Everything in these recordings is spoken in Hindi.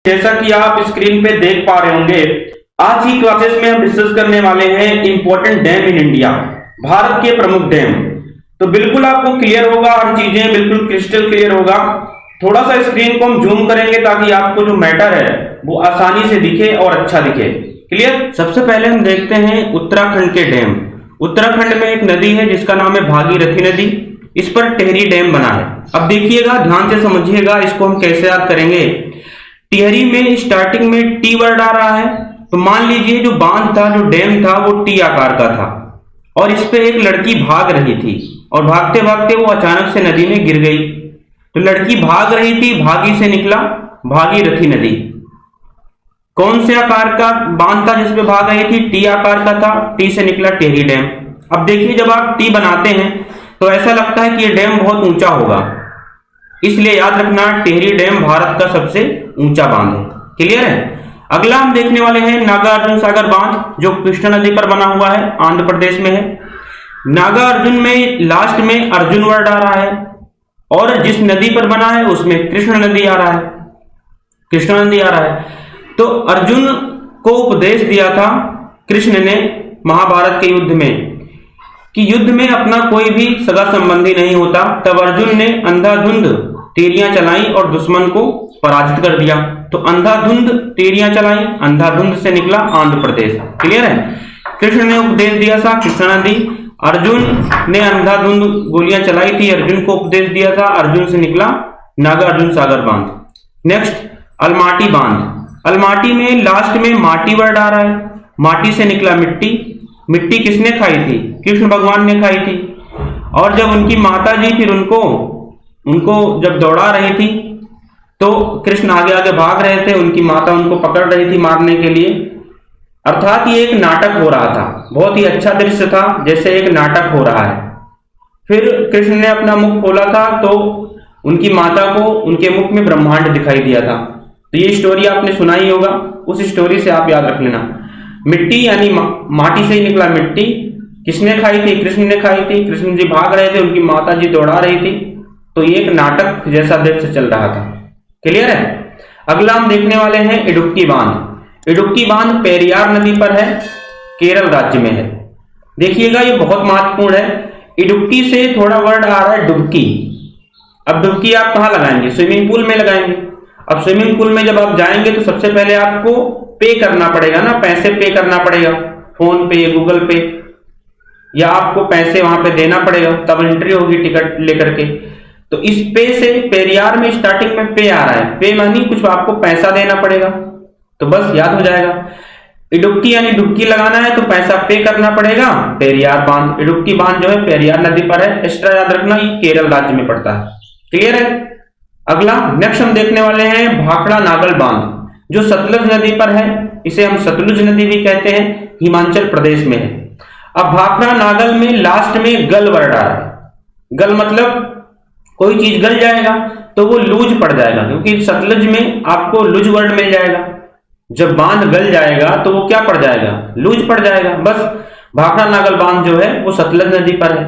जैसा कि आप स्क्रीन पे देख पा रहे होंगे, आज की क्लासेस में हम डिस्कस करने वाले हैं important dam in India, Bharat के प्रमुख डैम। तो बिल्कुल आपको क्लियर होगा, हर चीजें बिल्कुल क्रिस्टल क्लियर होगा। थोड़ा सा स्क्रीन को हम जूम करेंगे ताकि आपको जो मैटर है वो आसानी से दिखे और अच्छा दिखे। क्लियर। सबसे पहले हम देखते हैं उत्तराखंड के डैम। उत्तराखंड में एक नदी है जिसका नाम है भागीरथी नदी। इस पर टिहरी डैम बना है। अब देखिएगा, ध्यान से समझिएगा, इसको हम कैसे याद करेंगे। टिहरी में स्टार्टिंग में टी वर्ड आ रहा है, तो मान लीजिए जो बांध था, जो डैम था, वो टी आकार का था और इस पे एक लड़की भाग रही थी और भागते भागते वो अचानक से नदी में गिर गई। तो लड़की भाग रही थी, भागी से निकला भागीरथी नदी। कौन से आकार का बांध था जिसपे भाग रही थी? टी आकार का था, टी से निकला टिहरी डैम। अब देखिए, जब आप टी बनाते हैं तो ऐसा लगता है कि ये डैम बहुत ऊंचा होगा, इसलिए याद रखना टिहरी डैम भारत का सबसे ऊंचा बांध है। क्लियर है। अगला हम देखने वाले हैं नागार्जुन सागर बांध, जो कृष्णा नदी पर बना हुआ है, आंध्र प्रदेश में है। नागार्जुन में लास्ट में अर्जुन वर्ड आ रहा है और जिस नदी पर बना है उसमें कृष्ण नदी आ रहा है, कृष्णा नदी आ रहा है। तो अर्जुन को उपदेश दिया था कृष्ण ने महाभारत के युद्ध में कि युद्ध में अपना कोई भी सगा संबंधी नहीं होता। तब अर्जुन ने अंधाधुंध तीरियां चलाई और दुश्मन को पराजित कर दिया। तो अंधाधुंध तीरियां चलाई, अंधाधुंध से निकला आंध्र प्रदेश। क्लियर है। कृष्ण ने उपदेश दिया था कृष्णा नदी, अर्जुन ने अंधाधुंध गोलियां चलाई थी, अर्जुन को उपदेश दिया था, अर्जुन से निकला नागार्जुन सागर बांध। नेक्स्ट अलमाटी बांध। अलमाटी में लास्ट में माटी वर्ड आ रहा है, माटी से निकला मिट्टी। मिट्टी किसने खाई थी? कृष्ण भगवान ने खाई थी। और जब उनकी माता जी फिर उनको जब दौड़ा रही थी तो कृष्ण आगे आगे भाग रहे थे, उनकी माता उनको पकड़ रही थी मारने के लिए। अर्थात ये एक नाटक हो रहा था, बहुत ही अच्छा दृश्य था, जैसे एक नाटक हो रहा है। फिर कृष्ण ने अपना मुख खोला था तो उनकी माता को उनके मुख में ब्रह्मांड दिखाई दिया था। तो ये स्टोरी आपने सुना ही होगा, उस स्टोरी से आप याद रख लेना। मिट्टी यानी माटी से ही निकला मिट्टी। किसने खाई थी? कृष्ण ने खाई थी। कृष्ण जी भाग रहे थे, उनकी माता जी दौड़ा रही थी। तो ये एक नाटक जैसा दृश्य चल रहा था। क्लियर है। अगला हम देखने वाले हैं इडुक्की बांध। इडुक्की बांध पेरियार नदी पर है, केरल राज्य में है। देखिएगा, ये बहुत महत्वपूर्ण है। इडुक्की से थोड़ा वर्ड आ रहा है डुबकी। अब डुबकी आप कहां लगाएंगे? स्विमिंग पूल में लगाएंगे। अब स्विमिंग पूल में जब आप जाएंगे तो सबसे पहले आपको पे करना पड़ेगा ना, पैसे पे करना पड़ेगा, फोन पे, गूगल पे, या आपको पैसे वहां पे देना पड़ेगा, तब एंट्री होगी टिकट लेकर के। तो इस पे से पेरियार में स्टार्टिंग में पे आ रहा है, पे मानी कुछ आपको पैसा देना पड़ेगा, तो बस याद हो जाएगा। इडुक्की यानी डुबकी लगाना है तो पैसा पे करना पड़ेगा। पेरियार बांध, इडुक्की बांध जो है पेरियार नदी पर है। एक्स्ट्रा याद रखना, ये केरल राज्य में पड़ता है। क्लियर है। अगला नेक्स्ट हम देखने वाले हैं भाखड़ा नागल बांध, जो सतलुज नदी पर है। इसे हम सतलुज नदी भी कहते हैं, हिमाचल प्रदेश में है। अब भाखड़ा नागल में लास्ट में गल वर्ड आ रहा है। गल मतलब कोई चीज गल जाएगा तो वो लूज पड़ जाएगा, क्योंकि सतलुज में आपको लूज वर्ड मिल जाएगा। जब बांध गल जाएगा तो वो क्या पड़ जाएगा? लूज पड़ जाएगा। बस भाखड़ा नागल बांध जो है वो सतलुज नदी पर है।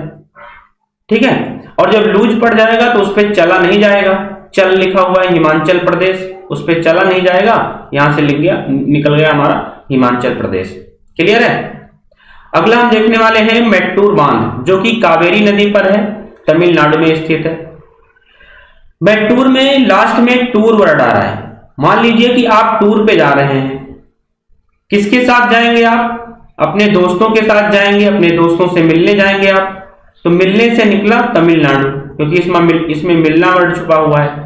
ठीक है। और जब लूज पड़ जाएगा तो उस पर चला नहीं जाएगा। चल लिखा हुआ है हिमाचल प्रदेश, उस पर चला नहीं जाएगा, यहां से लिख गया, निकल गया हमारा हिमाचल प्रदेश। क्लियर है। अगला हम देखने वाले हैं मेट्टूर बांध, जो कि कावेरी नदी पर है, तमिलनाडु में स्थित है। मेट्टूर में लास्ट में टूर वर्ड आ रहा है। मान लीजिए कि आप टूर पे जा रहे हैं। किसके साथ जाएंगे आप? अपने दोस्तों के साथ जाएंगे, अपने दोस्तों से मिलने जाएंगे आप। तो मिलने से निकला तमिलनाडु, क्योंकि इसमें मिलना वर्ड छुपा हुआ है।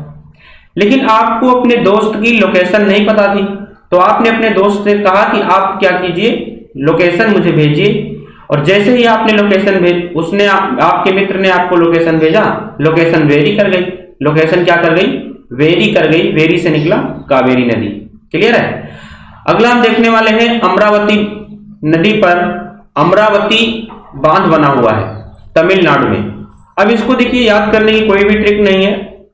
लेकिन आपको अपने दोस्त की लोकेशन नहीं पता थी, तो आपने अपने दोस्त से कहा कि आप क्या कीजिए, लोकेशन मुझे भेजिए। और जैसे ही आपने लोकेशन उसने आपके मित्र ने आपको लोकेशन भेजा, लोकेशन वेरी कर गई। लोकेशन क्या कर गई? वेरी कर गई। वेरी से निकला कावेरी नदी। क्लियर है। अगला हम देखने वाले हैं अमरावती नदी पर अमरावती बांध बना हुआ है, तमिलनाडु में। अब इसको देखिए, याद करने की कोई भी ट्रिक नहीं है,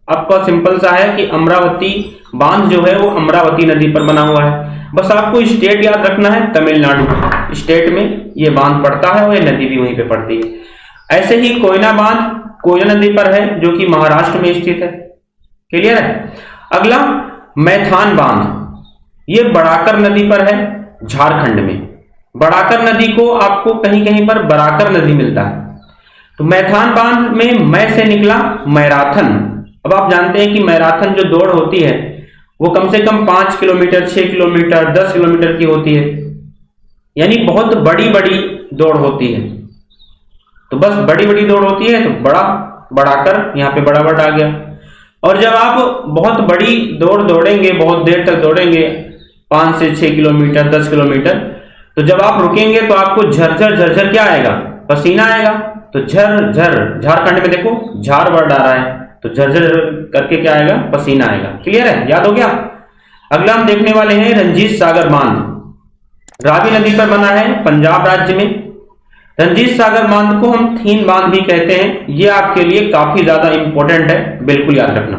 आपका सिंपल सा है कि अमरावती बांध जो है वो अमरावती नदी पर बना हुआ है। बस आपको स्टेट याद रखना है, तमिलनाडु स्टेट में ये बांध पड़ता है और ये नदी भी वहीं पे पड़ती है। ऐसे ही कोयना बांध कोयना नदी पर है, जो कि महाराष्ट्र में स्थित है। क्लियर है। अगला मैथान बांध। ये बड़ाकर नदी पर है, झारखंड में। बड़ाकर नदी को आपको कहीं कहीं पर बराकर नदी मिलता है। तो मैथान बांध में मै से निकला मैराथन। अब आप जानते हैं कि मैराथन जो दौड़ होती है वो कम से कम 5 किलोमीटर, 6 किलोमीटर, 10 किलोमीटर की होती है, यानी बहुत बड़ी बड़ी दौड़ होती है। तो बस बड़ी बड़ी दौड़ होती है तो बड़ा बढ़ाकर यहाँ पे बड़ा वर्ड आ गया। और जब आप बहुत बड़ी दौड़ दौड़ेंगे, बहुत देर तक दौड़ेंगे, 5 से 6 किलोमीटर, 10 किलोमीटर, तो जब आप रुकेंगे तो आपको झरझर झरझर क्या आएगा? पसीना आएगा। तो झरझर, झारखंड में देखो झार वर्ड आ रहा है, तो झरझर करके क्या आएगा? पसीना आएगा। क्लियर है? याद हो गया? अगला हम देखने वाले हैं रंजीत सागर बांध। रावी नदी पर बना है, पंजाब राज्य में। रंजीत सागर बांध को हम थीन बांध भी कहते हैं। ये आपके लिए काफी ज्यादा इंपॉर्टेंट है, बिल्कुल याद रखना।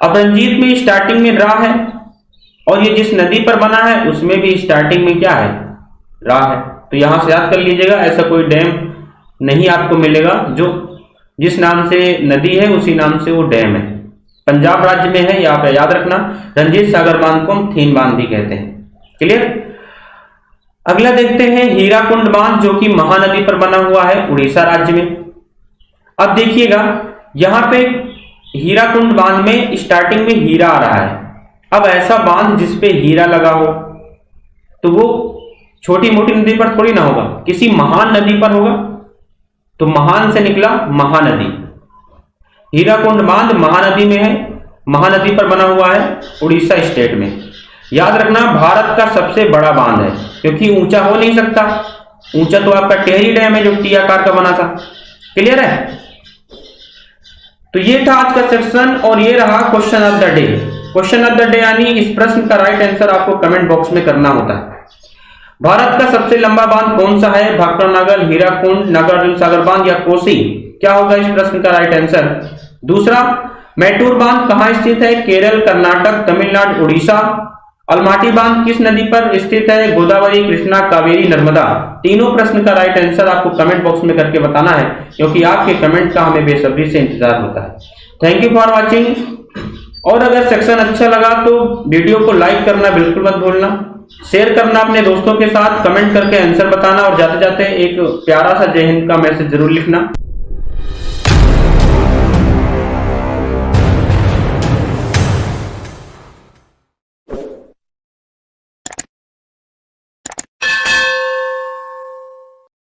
अब रंजीत में स्टार्टिंग में रा है, और ये जिस नदी पर बना है उसमें भी स्टार्टिंग में क्या है? रा है। तो यहां से याद कर लीजिएगा, ऐसा कोई डैम नहीं आपको मिलेगा जो जिस नाम से नदी है उसी नाम से वो डैम है। पंजाब राज्य में है, यहाँ पे याद रखना। रंजीत सागर बांध को हम थीन बांध भी कहते हैं। क्लियर? अगला देखते हैं हीराकुंड बांध, जो कि महानदी पर बना हुआ है, उड़ीसा राज्य में। अब देखिएगा यहां पे हीराकुंड बांध में स्टार्टिंग में हीरा आ रहा है। अब ऐसा बांध जिसपे हीरा लगा हो तो वो छोटी मोटी नदी पर थोड़ी ना होगा, किसी महान नदी पर होगा। तो महान से निकला महानदी। हीराकुंड बांध महानदी में है, महानदी पर बना हुआ है, उड़ीसा स्टेट में। याद रखना भारत का सबसे बड़ा बांध है, क्योंकि ऊंचा हो नहीं सकता। ऊंचा तो आपका टेहरी डैम है जो टी आकार का बना था। क्लियर है? तो ये था आज का सेक्शन, और ये रहा question of the day. Question of the day यानी इस प्रश्न का राइट आंसर आपको कमेंट बॉक्स में करना होता है। भारत का सबसे लंबा बांध कौन सा है? भाखड़ानागर, हीराकुंड, नागार्जुन सागर बांध या कोसी? क्या होगा इस प्रश्न का राइट आंसर? दूसरा, मैटूर बांध कहां स्थित है? केरल, कर्नाटक, तमिलनाडु, उड़ीसा। अलमाटी बांध किस नदी पर स्थित है? गोदावरी, कृष्णा, कावेरी, नर्मदा। तीनों प्रश्न का राइट आंसर आपको कमेंट बॉक्स में करके बताना है, क्योंकि आपके कमेंट का हमें बेसब्री से इंतजार होता है। Thank you for watching. और अगर सेक्शन अच्छा लगा तो वीडियो को लाइक करना बिल्कुल मत भूलना, शेयर करना अपने दोस्तों के साथ, कमेंट करके आंसर बताना, और जाते जाते एक प्यारा सा जय हिंद का मैसेज जरूर लिखना।